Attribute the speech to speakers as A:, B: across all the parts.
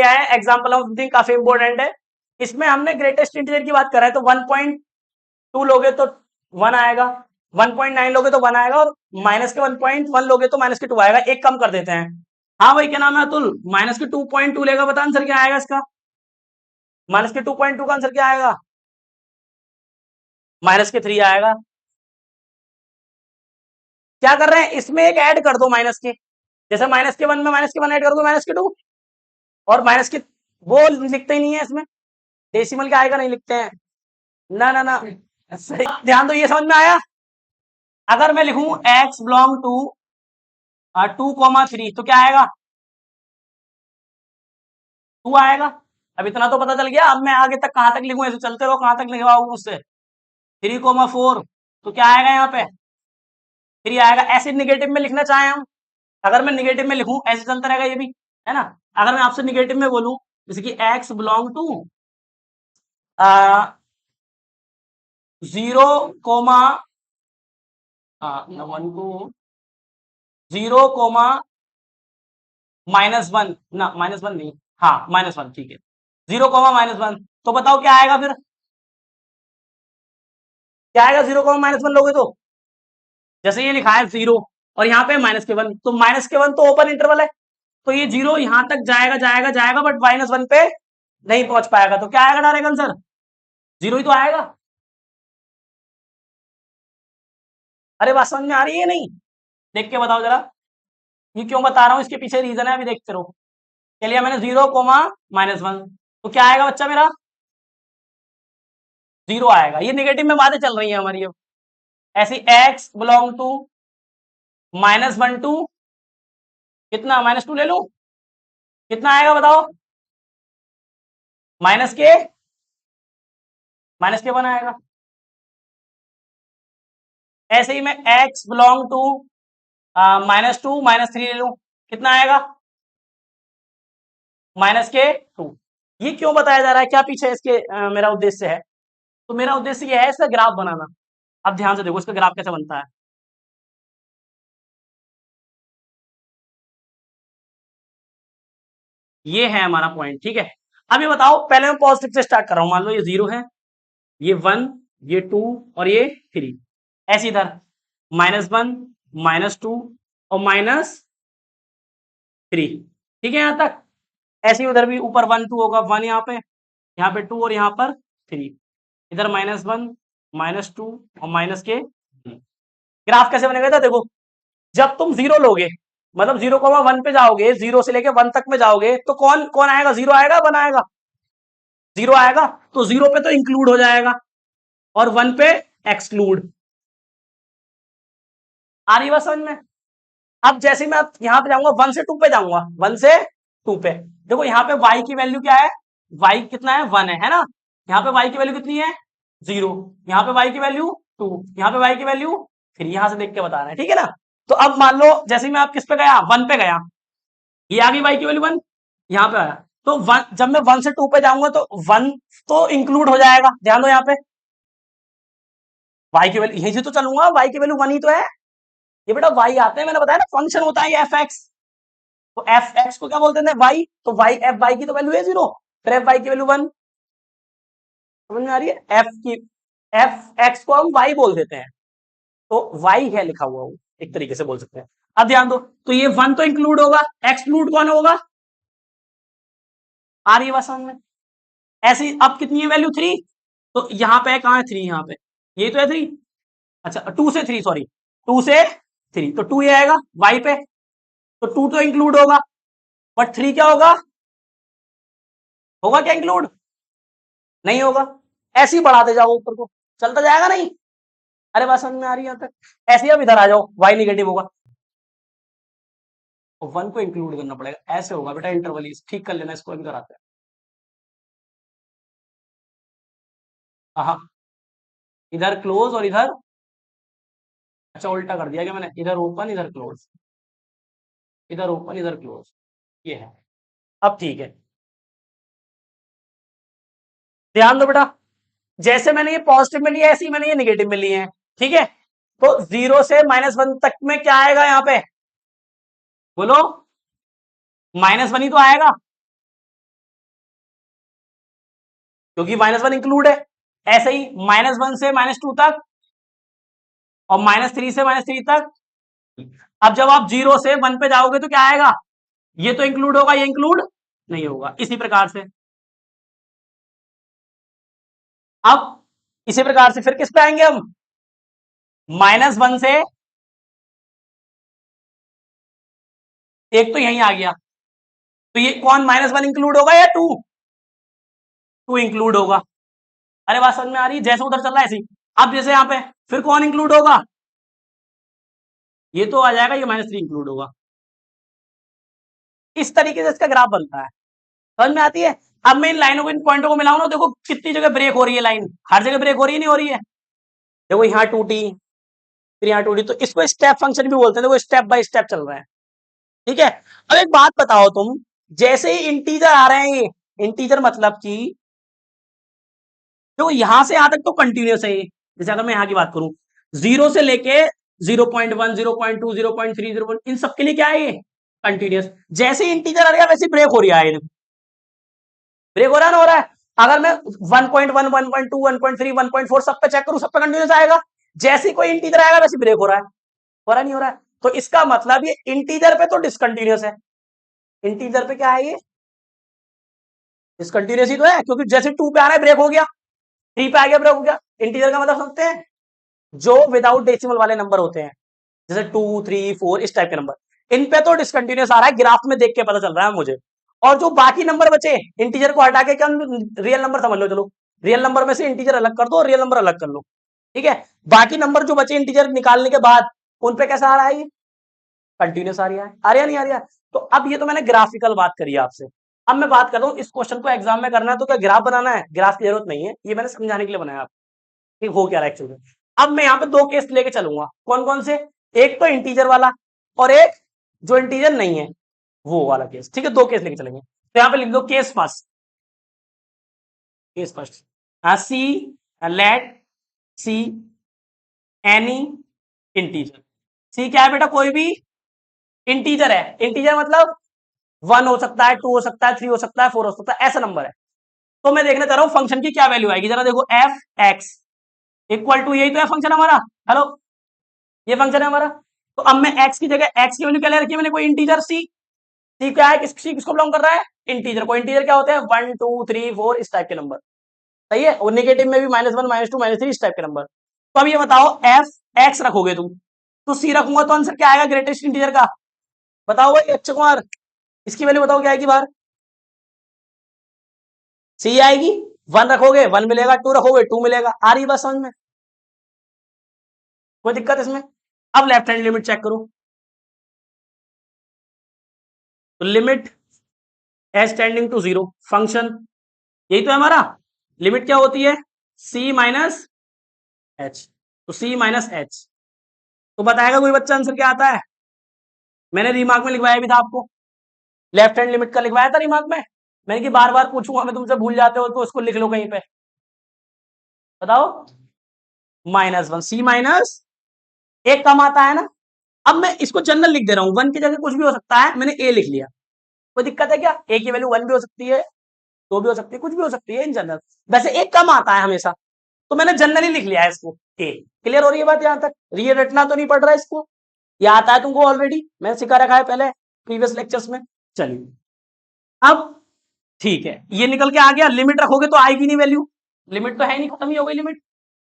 A: क्या है example of something काफी इंपॉर्टेंट है। इसमें हमने ग्रेटेस्ट इंटीजर की बात कर रहे हैं तो 1.2 लोगे तो 1 आएगा, 1.9 लोगे तो 1 आएगा और माइनस के 1.1 लोगे तो माइनस के 2 आएगा। एक कम कर देते हैं। हाँ भाई क्या नाम है अतुल, माइनस के 2.2 लेगा, बता आंसर क्या आएगा इसका। माइनस के 2.2 का आंसर क्या आएगा, माइनस के 3 आएगा। क्या कर रहे हैं इसमें एक ऐड कर दो माइनस के, जैसे माइनस के 1 में माइनस के 1 ऐड कर दो माइनस के 2, और माइनस के वो लिखते ही नहीं है इसमें, डेसिमल के आएगा नहीं लिखते हैं। ना ना ना सही ध्यान दो, ये समझ में आया। अगर मैं लिखूं x बिलोंग टू 2,3 तो क्या आएगा, 2 आएगा। अब इतना तो पता चल गया, अब मैं आगे तक कहां तक लिखूं, ऐसे चलते रहो कहां तक लिखवाऊं मुझसे। 3,4 तो क्या आएगा यहाँ पे, 3 आएगा। ऐसे निगेटिव में लिखना चाहें हम, अगर मैं निगेटिव में लिखूं ऐसे चलता रहेगा ये भी, है ना। अगर मैं आपसे निगेटिव में बोलूं जैसे कि x बिलोंग टू 0,0 ना -1 नहीं, हाँ -1 ठीक है, 0,-1 तो बताओ क्या आएगा फिर, क्या आएगा 0,-1 लोगे तो, जैसे ये लिखा है 0 और यहाँ पे -1 तो -1 तो ओपन इंटरवल है, तो ये 0 यहां तक जाएगा जाएगा जाएगा बट -1 पे नहीं पहुंच पाएगा, तो क्या आएगा डायरेक्ट आंसर, 0 ही तो आएगा। अरे बात समझ में आ रही है नहीं, देख के बताओ जरा, ये क्यों बता रहा हूँ, इसके पीछे रीजन है, अभी देखते रहो। चलिए मैंने 0,-1 तो क्या आएगा बच्चा मेरा, 0 आएगा। ये निगेटिव में बातें चल रही है हमारी अब। ऐसी x बिलोंग टू -1 टू कितना, -2 ले लूं, कितना आएगा बताओ, माइनस के 1 आएगा। ऐसे ही मैं x बिलोंग टू -2 -3 ले लूं, कितना आएगा, -2। ये क्यों बताया जा रहा है, क्या पीछे इसके मेरा उद्देश्य है, तो मेरा उद्देश्य ये है इसका ग्राफ बनाना। अब ध्यान से देखो इसका ग्राफ कैसे बनता है। ये है हमारा पॉइंट, ठीक है। अब ये बताओ, पहले मैं पॉजिटिव से स्टार्ट कर रहा हूं, मान लो ये 0 है, ये 1, ये 2 और ये 3। ऐसे इधर -1 -2 और -3, ठीक है यहां तक। ऐसे ही उधर भी ऊपर 1 2 होगा, 1 यहाँ पे 2 और यहाँ पर 3। इधर -1 -2 और माइनस के 3। ग्राफ कैसे बनेगा था देखो, जब तुम 0 लोगे मतलब 0,1 पे जाओगे, 0 से लेके 1 तक में जाओगे तो कौन कौन आएगा, 0 आएगा 1 आएगा, 0 आएगा तो 0 पे तो इंक्लूड हो जाएगा और 1 पे एक्सक्लूड। आ रही बात समझ में। अब जैसे मैं यहां पे जाऊंगा 1 से 2 पे जाऊंगा, 1 से 2 पे देखो, यहाँ पे y की वैल्यू क्या है, y कितना है 1 है ना। यहाँ पे y की वैल्यू कितनी है 0, यहाँ पे y की वैल्यू 2, यहाँ पे y की वैल्यू 3, यहां से देख के बता रहे हैं, ठीक है ना। तो अब मान लो जैसे मैं आप किस पे गया, 1 पे गया, ये आ गई y की वैल्यू 1, यहाँ पे आया तो 1, जब मैं 1 से 2 पे जाऊंगा तो 1 तो इंक्लूड हो जाएगा, ध्यान दो यहाँ पे y की वैल्यू यही से तो चलूंगा, y की वैल्यू 1 ही तो है। ये बेटा y आते हैं, मैंने बताया ना फंक्शन होता है ये fx, तो एफ एक्स को क्या बोलते हैं वाई, तो वाई एफ वाई की तो वैल्यू है 0, फिर एफ वाई की वैल्यू 1। समझ में आ रही है, एफ एक्स को हम वाई बोल देते हैं, तो वाई है लिखा हुआ वो, एक तरीके से बोल सकते हैं। अब ध्यान दो, तो ये 1 तो इंक्लूड होगा, एक्सक्लूड कौन होगा, आ रही है बात समझ में। ऐसी अब कितनी है वैल्यू 3, तो यहाँ पे कहाँ है 3, यहाँ पे ये तो है 3, अच्छा 2 से 3 सॉरी, 2 से 3 तो 2 ये आएगा वाई पे, तो 2 तो इंक्लूड होगा बट 3 क्या होगा, होगा क्या इंक्लूड, नहीं होगा। ऐसे ही बढ़ाते जाओ ऊपर को, चलता जाएगा नहीं। अरे बात समझ में आ रही है यहाँ तक। ऐसे ही अब इधर आ जाओ, वाई निगेटिव होगा तो 1 को इंक्लूड करना पड़ेगा, ऐसे होगा बेटा इंटरवल, ठीक कर लेना इसको, इधर आते हैं। हाँ इधर क्लोज और इधर, अच्छा उल्टा कर दिया क्या मैंने, इधर ओपन इधर क्लोज, इधर ओपन इधर क्लोज, ये है। अब ठीक है, ध्यान दो बेटा, जैसे मैंने ये पॉजिटिव में लिया ऐसे ही मैंने ये निगेटिव में लिए हैं, ठीक है। तो 0 से -1 तक में क्या आएगा यहाँ पे, बोलो -1 ही तो आएगा, क्योंकि -1 इंक्लूड है। ऐसे ही -1 से -2 तक और -3 से -3 तक। अब जब आप 0 से 1 पे जाओगे तो क्या आएगा, ये तो इंक्लूड होगा, ये इंक्लूड नहीं होगा। इसी प्रकार से अब इसी प्रकार से फिर किस पे आएंगे हम, -1 से, एक तो यहीं आ गया, तो ये कौन -1 इंक्लूड होगा या 2, 2 इंक्लूड होगा। अरे बात समझ में आ रही है, जैसे उधर चल रहा है ऐसे ही। अब जैसे यहाँ पे फिर कौन इंक्लूड होगा, ये तो आ जाएगा, ये -3 इंक्लूड होगा। इस तरीके से इसका ग्राफ बनता है, समझ में आती है। अब मैं इन लाइनों को, इन पॉइंटों को मिलाऊं ना, देखो कितनी जगह ब्रेक हो रही है लाइन, हर जगह ब्रेक हो रही है, नहीं हो रही है। देखो यहाँ टूटी, फिर यहाँ टूटी, तो इसको स्टेप फंक्शन भी बोलते हैं। देखो स्टेप बाय स्टेप चल रहा है, ठीक है। अब एक बात बताओ तुम, जैसे ही इंटीजर आ रहे हैं, ये इंटीजर मतलब कि देखो यहां से यहां तक तो कंटिन्यूस है ये। जैसे अगर मैं यहाँ की बात करूं, 0 से लेके 0.1, 0.2, 0.3, 0. इन सबके लिए क्या है ये, कंटिन्यूस। जैसे ही इंटीजर आ रहा है वैसे ब्रेक हो रही है, ब्रेक हो रहा है ना, हो रहा है। अगर मैं 1.1, 1.2, 1.3, 1.4 सब पे चेक करूं, सब पे कंटिन्यूस आएगा। जैसे ही कोई इंटीजर आएगा वैसे ब्रेक हो रहा है, हो रहा नहीं हो रहा है। तो इसका मतलब ये इंटीजर पे तो डिसकंटिन्यूस है, इंटीजर पे क्या है ये, डिसकंटिन्यूस ही तो है, क्योंकि जैसे 2 पे आ रहा है ब्रेक हो गया, 3 पे आ गया ब्रेक हो गया। इंटीजर का मतलब समझते हैं, जो विदाउट डेसिमल वाले नंबर होते हैं, जैसे 2, 3, 4 इस टाइप के नंबर, इन पे तो डिसकंटिन्यूस आ रहा है, ग्राफ में देख के पता चल रहा है मुझे। और जो बाकी नंबर बचे, इंटीजर को हटा के क्या रियल नंबर समझ लो, चलो रियल नंबर में से इंटीजर अलग कर दो और रियल नंबर अलग कर लो, ठीक है। बाकी नंबर जो बचे इंटीजर निकालने के बाद, उन पे कैसा आ रहा है ये, कंटिन्यूस आ रहा है, आ रहा नहीं आ रहा। तो अब ये तो मैंने ग्राफिकल बात करी है आपसे। अब मैं बात करता हूँ, इस क्वेश्चन को एग्जाम में करना है तो क्या ग्राफ बनाना है, ग्राफ की जरूरत नहीं है, ये मैंने समझाने के लिए बनाया कि हो क्या रहा है एक्चुअली। अब मैं यहाँ पे दो केस लेके चलूंगा, कौन कौन से, एक तो इंटीजर वाला और एक जो इंटीजर नहीं है वो वाला केस, ठीक है। दो केस लेके चलेंगे, तो यहाँ पे लिख दो केस फर्स्ट, केस फर्स्ट। सी लेट सी एनी इंटीजर। सी क्या है बेटा, कोई भी इंटीजर है। इंटीजर मतलब 1 हो सकता है, 2 हो सकता है, 3 हो सकता है, 4 हो सकता है, ऐसा नंबर है। तो मैं देखना चाह रहा हूं फंक्शन की क्या वैल्यू आएगी, जरा देखो, एफ एक्स इक्वल टू, यही तो है फंक्शन हमारा, हेलो, ये फंक्शन है हमारा। तो अब मैं x की जगह x की वैल्यू क्या ले रखी है मैंने, कोई इंटीजर सी। सी क्या है, किसको बिलोंग कर रहा है, इंटीजर को। इंटीजर क्या होते हैं, 1, 2, 3, 4 इस टाइप के नंबर, सही है। और नेगेटिव में भी -1, -2, -3 इस टाइप के नंबर। तो अब ये बताओ, एफ एक्स रखोगे तुम तो सी रखूंगा तो आंसर क्या आएगा ग्रेटेस्ट इंटीजर का, बताओ भाई अक्षय कुमार, इसकी वैल्यू बताओ क्या आएगी बाहर, सी आएगी। 1 रखोगे 1 मिलेगा, 2 रखोगे 2 मिलेगा। आ रही बात समझ में, कोई दिक्कत इसमें। अब लेफ्ट हैंड लिमिट चेक करो, तो limit h tending to 0, function यही तो है हमारा। लिमिट क्या होती है, सी माइनस एच, तो सी माइनस एच। तो बताएगा कोई बच्चा आंसर क्या आता है, मैंने रिमार्क में लिखवाया भी था आपको, लेफ्ट हैंड लिमिट का लिखवाया था रिमार्क में। मैंने कि बार बार पूछूंगा मैं तुमसे, भूल जाते हो तो उसको लिख लो कहीं पे, बताओ। -1, सी माइनस, एक कम आता है ना। अब मैं इसको जनरल लिख दे रहा हूं, 1 की जगह कुछ भी हो सकता है, मैंने ए लिख लिया, कोई दिक्कत है क्या, ए की वैल्यू 1 भी हो सकती है, 2 भी हो सकती है, कुछ भी हो सकती है इन जनरल। वैसे एक कम आता है हमेशा, तो मैंने जनरली लिख लिया है इसको ए। क्लियर हो रही है बात यहां तक, ये रटना तो नहीं पड़ रहा है इसको, ये आता है तुमको ऑलरेडी, मैंने सिखा रखा है पहले प्रीवियस लेक्चर्स में। चलिए अब ठीक है, ये निकल के आ गया। लिमिट रखोगे तो आएगी नहीं वैल्यू, लिमिट तो है नहीं, खत्म ही हो गई लिमिट।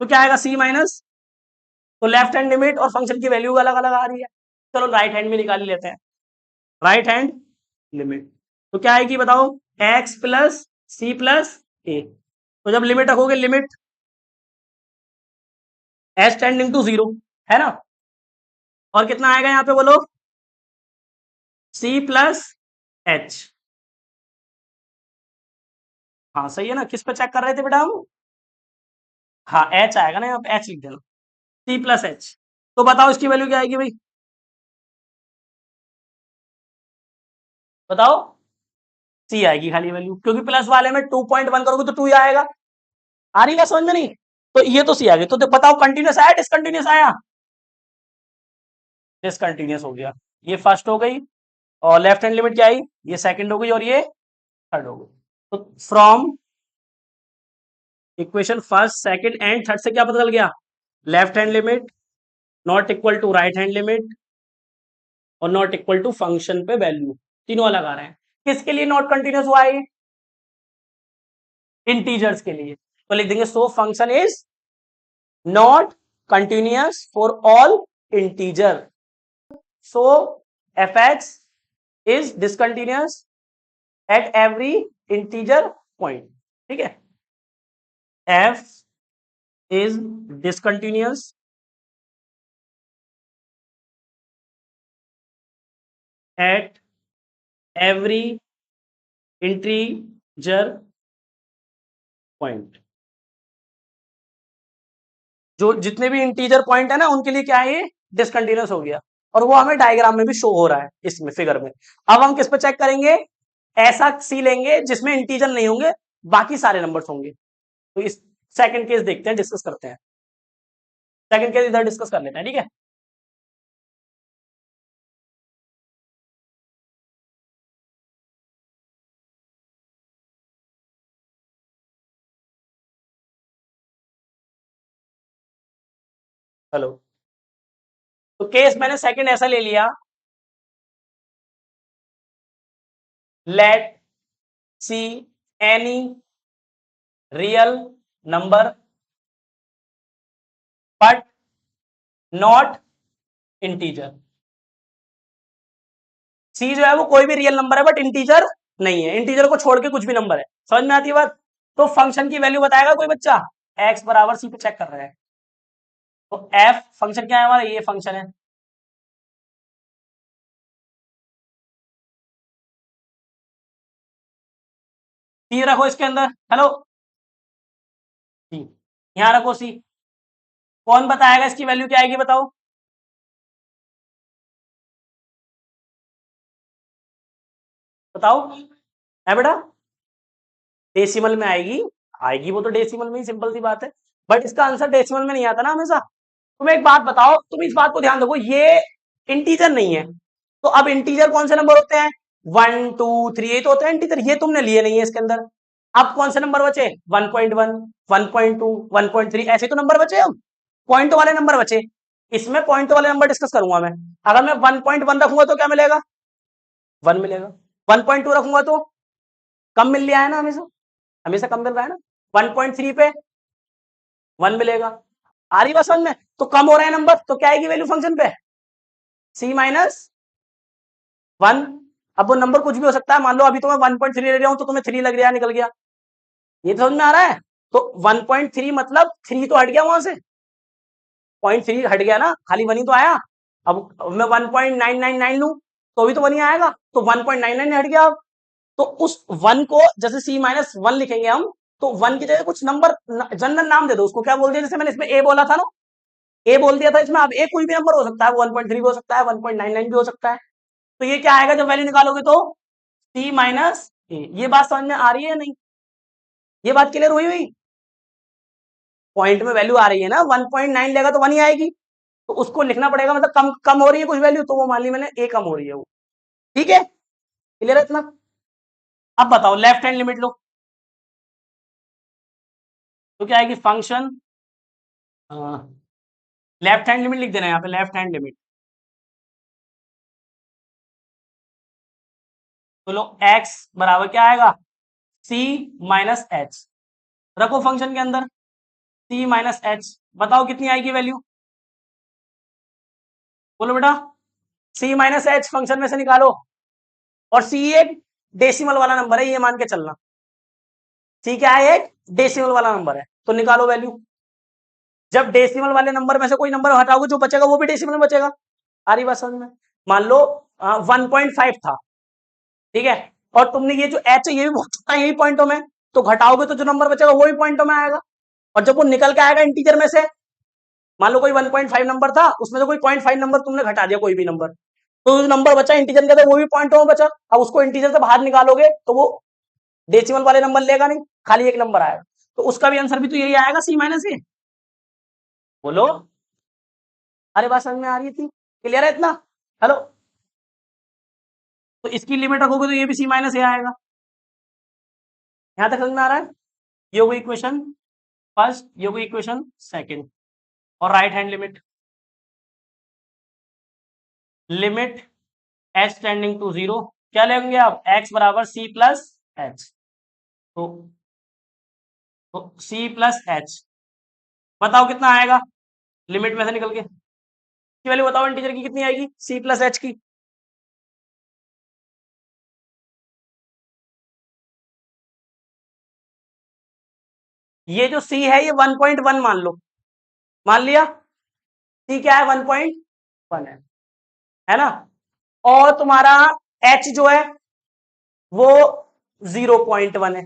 A: तो क्या आएगा, सी माइनस। तो लेफ्ट हैंड लिमिट और फंक्शन की वैल्यू अलग अलग आ रही है, चलो राइट हैंड में निकाल लेते हैं। राइट हैंड लिमिट तो क्या आएगी बताओ, एक्स प्लस सी प्लस ए। तो जब लिमिट रखोगे, लिमिट एच टेंडिंग टू 0 है ना, और कितना आएगा यहाँ पे बोलो, सी प्लस एच। हाँ सही है ना, किस पे चेक कर रहे थे बेटा हम, हाँ एच आएगा ना, यहाँ पे एच लिख देना, सी प्लस एच। तो बताओ इसकी वैल्यू क्या आएगी भाई, बताओ। सी आएगी खाली वैल्यू, क्योंकि प्लस वाले में 2.1 करोगे तो 2 ही आएगा। आ रही बात समझ में नहीं, तो ये तो सी आ गई। तो बताओ कंटिन्यूस आया डिसकंटिन्यूस आया, डिसकंटिन्यूस हो गया। ये फर्स्ट हो गई, और लेफ्ट हैंड लिमिट क्या आई, ये सेकंड हो गई, और ये थर्ड हो गई। तो from equation first second and third से क्या पता चल गया? Left hand limit not equal to right hand limit और नॉट इक्वल टू फंक्शन पे वैल्यू, तीनों अलग आ रहे हैं। किसके लिए नॉट कंटिन्यूस हुआ है? इंटीजर्स के लिए। तो लिख देंगे so function is not continuous for all integer, so F x is discontinuous at every integer point. ठीक है, F is discontinuous at every integer point. जो जितने भी इंटीजर पॉइंट है ना उनके लिए क्या है, ये डिसकंटिन्यूस हो गया। और वो हमें डायग्राम में भी शो हो रहा है इसमें फिगर में। अब हम किस पे चेक करेंगे? ऐसा सी लेंगे जिसमें इंटीजर नहीं होंगे, बाकी सारे नंबर्स होंगे। तो इस सेकंड केस देखते हैं, डिस्कस करते हैं। सेकंड केस इधर डिस्कस कर लेते हैं, ठीक है। हेलो। तो केस मैंने सेकंड ऐसा ले लिया, let C any real number but not integer. C जो है वो कोई भी रियल नंबर है बट इंटीजर नहीं है, इंटीजर को छोड़ के कुछ भी नंबर है। समझ में आती है बात? तो फंक्शन की वैल्यू बताएगा कोई बच्चा? एक्स बराबर सी पे चेक कर रहा है। तो एफ फंक्शन क्या है हमारा? ये फंक्शन है। सी रखो इसके अंदर। हेलो, सी यहां रखो सी। कौन बताएगा इसकी वैल्यू क्या आएगी? बताओ बताओ। है बेटा? डेसिमल में आएगी। आएगी वो तो डेसिमल में ही, सिंपल सी बात है। बट इसका आंसर डेसिमल में नहीं आता ना हमेशा। तुम एक बात बताओ, तुम इस बात को ध्यान रखो, ये इंटीजर नहीं है। तो अब इंटीजर कौन से नंबर होते हैं? 1 2 3, ये तो होते हैं इंटीजर। ये तुमने लिए नहीं है इसके अंदर। अब कौन से नंबर बचे? 1.1 1.2 1.3, ऐसे तो नंबर बचे। अब पॉइंट वाले नंबर बचे। इसमें पॉइंट वाले नंबर डिस्कस करूंगा मैं। अगर मैं 1.1 रखूंगा तो क्या मिलेगा? 1 मिलेगा। 1.2 रखूंगा तो कम मिल रहा है ना, हमेशा हमेशा कम मिल रहा है ना। 1.3 पे 1 मिलेगा। आ रही बात समझ में? तो कम हो रहा है नंबर, तो क्या आएगी वैल्यू फंक्शन पे? C-1। अब वो नंबर कुछ भी हो सकता है। मान लो अभी तो मैं 1.3 ले रहा हूं तो तुम्हें 3 लग रहा है, निकल गया। ये तो समझ में आ रहा है? तो 1.3 मतलब 3 तो हट गया वहां से, 0.3 हट गया ना, खाली 1 ही तो आया। अब मैं 1.999 लू तो भी तो 1 ही आएगा, तो 1.99 हट गया। अब तो उस 1 को जैसे C-1 लिखेंगे हम, तो 1 की जगह कुछ नंबर जनरल नाम दे दो उसको। क्या बोल दिया? जैसे मैंने इसमें ए बोला था ना, ए बोल दिया था इसमें। अब ए कोई भी नंबर हो सकता है, 1.3 भी हो सकता है, 1.99 भी हो सकता है। तो ये क्या आएगा जब वैल्यू निकालोगे? तो C-A। ये बात समझ में आ रही है नहीं? ये बात क्लियर हुई हुई? पॉइंट में वैल्यू आ रही है ना, 1.9 लेगा तो 1 ही आएगी। तो उसको लिखना पड़ेगा, मतलब कम कम हो रही है कुछ वैल्यू, तो वो मान ली मैंने ए कम हो रही है वो। ठीक है, क्लियर है इतना? अब बताओ लेफ्ट हैंड लिमिट लो, तो क्या आएगी? फंक्शन लेफ्ट हैंड लिमिट लिख देना यहाँ पे, लेफ्ट हैंड लिमिट। तो लो एक्स बराबर क्या आएगा? C-H रखो फंक्शन के अंदर। C-H बताओ कितनी आएगी वैल्यू? बोलो बेटा। C-H फंक्शन में से निकालो। और C एक डेसिमल वाला नंबर है, ये मान के चलना। C क्या है? एक डेसिमल वाला नंबर है, तो निकालो वैल्यू। जब डेसिमल वाले नंबर में से कोई नंबर हटाओगे, जो बचेगा वो भी डेसिमल में बचेगा। आ रही बात समझ में? मान लो 1.5 था, ठीक है। और तुमने ये जो एच है ये भी बहुत छोटा है, यही पॉइंटों में। तो घटाओगे तो जो नंबर बचेगा वो भी पॉइंटों में आएगा। और जब वो निकल के आएगा इंटीजर में से, मान लो कोई 1.5 नंबर था, उसमें से कोई 0.5 नंबर तुमने घटा दिया, कोई भी नंबर, तो जो नंबर बचा इंटीजर का था वो भी पॉइंटों में बचा। अब उसको इंटीजर से बाहर निकालोगे तो वो डेसिमल वाले नंबर लेगा नहीं, खाली एक नंबर आएगा। तो उसका भी आंसर भी तो यही आएगा, C-A। बोलो। अरे बात समझ में आ रही थी? क्लियर है इतना? हेलो। तो इसकी लिमिट रखोगे तो ये भी C-A आएगा। यहां तक समझ में आ रहा है? ये हो गई इक्वेशन फर्स्ट, ये कोई इक्वेशन सेकंड, और right hand limit, limit h tending to 0, क्या लेंगे आप, x बराबर सी प्लस एच, तो सी प्लस एच, बताओ कितना आएगा लिमिट में से निकल के, की वैल्यू बताओ इंटीजर की कितनी आएगी सी प्लस एच की, ये जो सी है ये 1.1 मान लो, मान लिया, सी क्या है 1.1 है ना, और तुम्हारा एच जो है वो 0.1 है,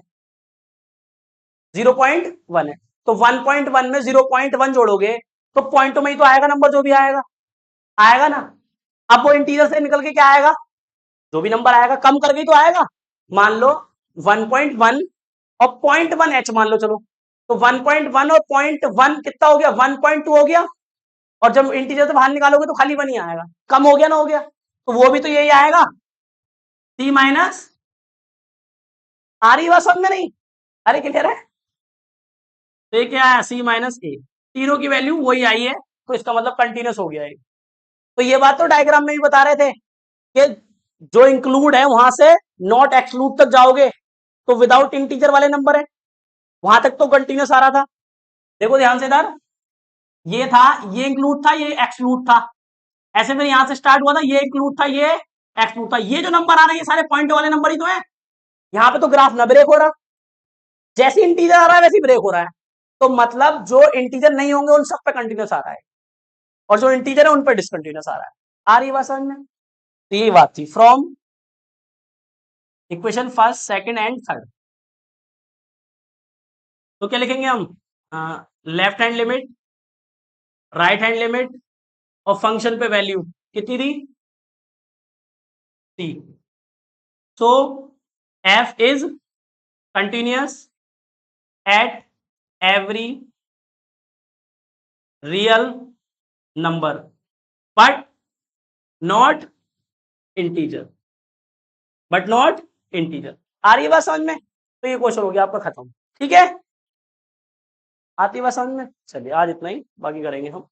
A: 0.1 है, तो 1.1 में 0.1 जोड़ोगे तो पॉइंटों में ही तो आएगा नंबर, जो भी आएगा आएगा ना। अब वो इंटीजर से निकल के क्या आएगा, जो भी नंबर आएगा कम करके ही तो आएगा, मान लो 1.1 और 0.1 एच मान लो, चलो तो 1.1 और 0.1 कितना हो गया, 1.2 हो गया, और जब इंटीजर से बाहर निकालोगे तो खाली 1 ही आएगा, कम हो गया ना, हो गया, तो वो भी तो यही आएगा सी माइनस, आ रही बात समझ में नहीं, अरे क्लियर है, तो ये क्या है सी माइनस ए, तीनों की वैल्यू वही आई है, तो इसका मतलब कंटिन्यूस हो गया है। तो ये बात तो डायग्राम में भी बता रहे थे कि जो इंक्लूड है वहां से नॉट एक्सक्लूड तक जाओगे तो विदाउट इंटीजर वाले नंबर है, वहां तक तो कंटिन्यूस आ रहा था, देखो ध्यान से इधर, ये था, ये इंक्लूड था, ये एक्सक्लूड था, ऐसे फिर यहां से स्टार्ट हुआ था, ये इंक्लूड था, ये एक्सक्लूड था, ये जो नंबर आ रहे हैं ये सारे पॉइंट वाले नंबर ही तो है, यहाँ पे तो ग्राफ ना ब्रेक हो रहा, जैसे इंटीजर आ रहा है वैसे ब्रेक हो रहा है, तो मतलब जो इंटीजर नहीं होंगे उन सब पे कंटिन्यूस आ रहा है, और जो इंटीजर है उन पे डिसकंटिन्यूस आ रहा है, आ रही बात समझ में, तो ये बात थी from equation first second and third. तो क्या लिखेंगे हम, left hand limit, right hand limit, और फंक्शन पे वैल्यू कितनी थी C, so F is continuous at every real number but not integer, but not integer, आ रही है बात समझ में, तो ये क्वेश्चन हो गया आपका खत्म, ठीक है, आती बात समझ में, चलिए आज इतना ही, बाकी करेंगे हम।